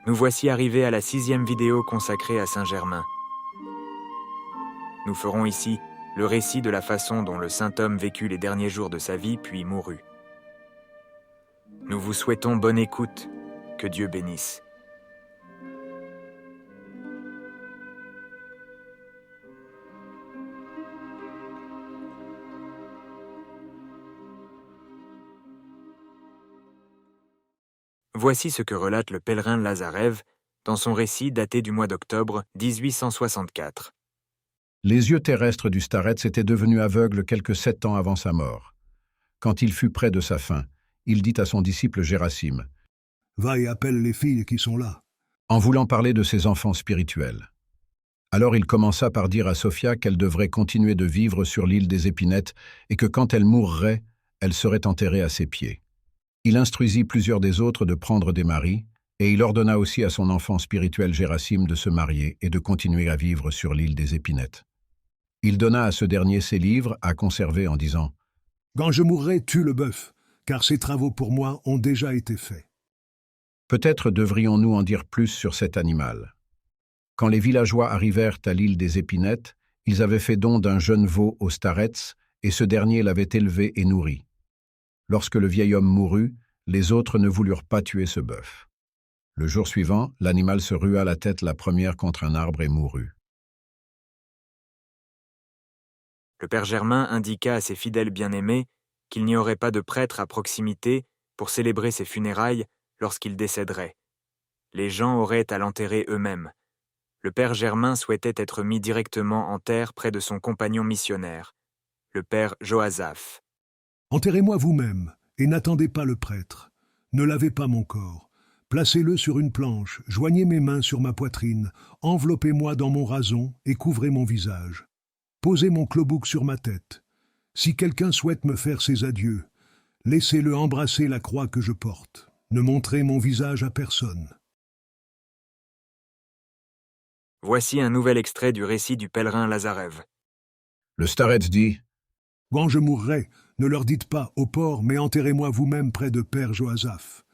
Nous voici arrivés à la 6e vidéo consacrée à Saint-Germain. Nous ferons ici le récit de la façon dont le saint homme vécut les derniers jours de sa vie puis mourut. Nous vous souhaitons bonne écoute, que Dieu bénisse. Voici ce que relate le pèlerin Lazarev dans son récit daté du mois d'octobre 1864. Les yeux terrestres du starets étaient devenus aveugles quelques 7 ans avant sa mort. Quand il fut près de sa fin, il dit à son disciple Gérasime, « Va et appelle les filles qui sont là. » en voulant parler de ses enfants spirituels. Alors il commença par dire à Sophia qu'elle devrait continuer de vivre sur l'île des Épinettes et que quand elle mourrait, elle serait enterrée à ses pieds. Il instruisit plusieurs des autres de prendre des maris, et il ordonna aussi à son enfant spirituel Gérasime de se marier et de continuer à vivre sur l'île des Épinettes. Il donna à ce dernier ses livres à conserver en disant « Quand je mourrai, tue le bœuf, car ses travaux pour moi ont déjà été faits. » Peut-être devrions-nous en dire plus sur cet animal. Quand les villageois arrivèrent à l'île des Épinettes, ils avaient fait don d'un jeune veau au starets, et ce dernier l'avait élevé et nourri. Lorsque le vieil homme mourut, les autres ne voulurent pas tuer ce bœuf. Le jour suivant, l'animal se rua la tête la première contre un arbre et mourut. Le père Germain indiqua à ses fidèles bien-aimés qu'il n'y aurait pas de prêtre à proximité pour célébrer ses funérailles lorsqu'il décéderait. Les gens auraient à l'enterrer eux-mêmes. Le père Germain souhaitait être mis directement en terre près de son compagnon missionnaire, le père Joasaph. « Enterrez-moi vous-même, et n'attendez pas le prêtre. Ne lavez pas mon corps. Placez-le sur une planche, joignez mes mains sur ma poitrine, enveloppez-moi dans mon rason et couvrez mon visage. Posez mon clobouc sur ma tête. Si quelqu'un souhaite me faire ses adieux, laissez-le embrasser la croix que je porte. Ne montrez mon visage à personne. » Voici un nouvel extrait du récit du pèlerin Lazarev. Le starets dit « Quand je mourrai, ne leur dites pas au porc, mais enterrez-moi vous-même près de Père Joasaph. »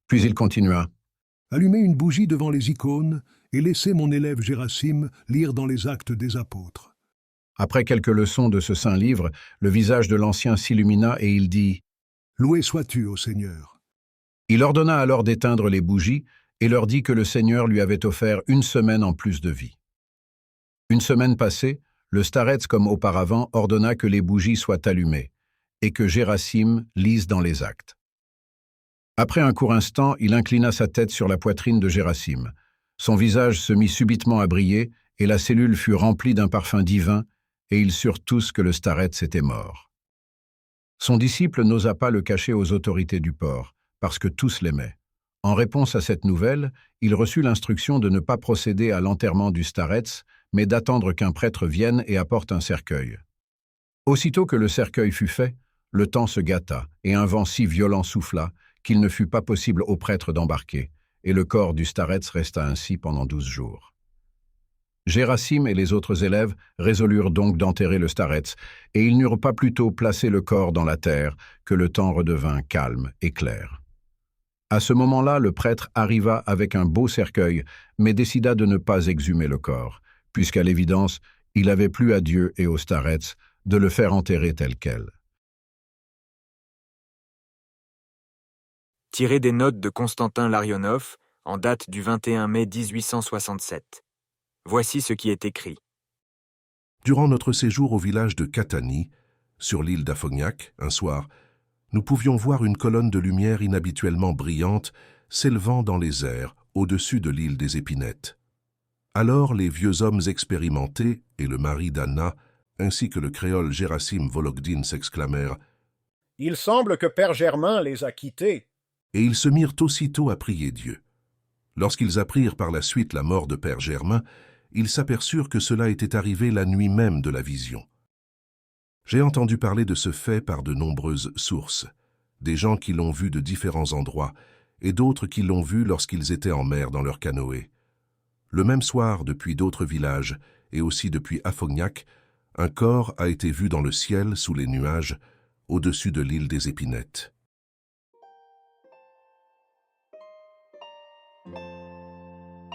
Puis il continua. « Allumez une bougie devant les icônes et laissez mon élève Gérasime lire dans les Actes des Apôtres. » Après quelques leçons de ce saint livre, le visage de l'ancien s'illumina et il dit « Loué sois-tu, ô Seigneur. » Il ordonna alors d'éteindre les bougies et leur dit que le Seigneur lui avait offert 1 semaine en plus de vie. 1 semaine passée, le starets, comme auparavant, ordonna que les bougies soient allumées et que Gérasime lise dans les Actes. Après un court instant, il inclina sa tête sur la poitrine de Gérasime. Son visage se mit subitement à briller et la cellule fut remplie d'un parfum divin et ils surent tous que le starets était mort. Son disciple n'osa pas le cacher aux autorités du port, parce que tous l'aimaient. En réponse à cette nouvelle, il reçut l'instruction de ne pas procéder à l'enterrement du starets, mais d'attendre qu'un prêtre vienne et apporte un cercueil. Aussitôt que le cercueil fut fait, le temps se gâta, et un vent si violent souffla qu'il ne fut pas possible au prêtre d'embarquer, et le corps du starets resta ainsi pendant 12 jours. Gérasime et les autres élèves résolurent donc d'enterrer le starets, et ils n'eurent pas plus tôt placé le corps dans la terre que le temps redevint calme et clair. À ce moment-là, le prêtre arriva avec un beau cercueil, mais décida de ne pas exhumer le corps, puisqu'à l'évidence, il avait plu à Dieu et au starets de le faire enterrer tel quel. Tiré des notes de Constantin Larionov, en date du 21 mai 1867. Voici ce qui est écrit. Durant notre séjour au village de Catanie, sur l'île d'Afognac, un soir, nous pouvions voir une colonne de lumière inhabituellement brillante s'élevant dans les airs au-dessus de l'île des Épinettes. Alors les vieux hommes expérimentés et le mari d'Anna, ainsi que le créole Gérasime Vologdine s'exclamèrent « Il semble que Père Germain les a quittés. » Et ils se mirent aussitôt à prier Dieu. Lorsqu'ils apprirent par la suite la mort de Père Germain, ils s'aperçurent que cela était arrivé la nuit même de la vision. J'ai entendu parler de ce fait par de nombreuses sources, des gens qui l'ont vu de différents endroits et d'autres qui l'ont vu lorsqu'ils étaient en mer dans leur canoë. Le même soir, depuis d'autres villages et aussi depuis Afognac, un corps a été vu dans le ciel sous les nuages, au-dessus de l'île des Épinettes.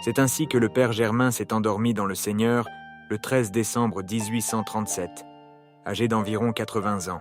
C'est ainsi que le père Germain s'est endormi dans le Seigneur le 13 décembre 1837, âgé d'environ 80 ans.